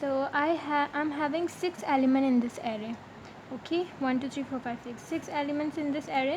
So I'm having 6 elements in this array. Okay, 1 2 3 4 5 6 elements in this array.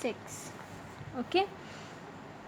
6. Okay,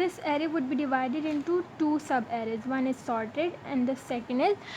this array would be divided into 2 sub arrays. One is sorted and the second is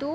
2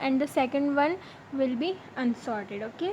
and the second one will be unsorted. Okay,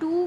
2،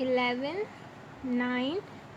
11 9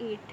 8.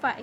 5.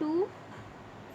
2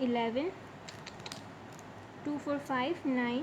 11 2 4 5 9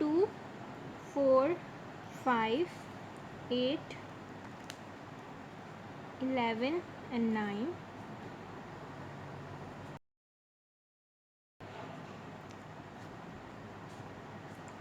2 4 5 8 11 and 9.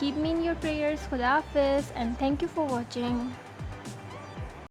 Keep me in your prayers. Khuda Hafiz and thank you for watching.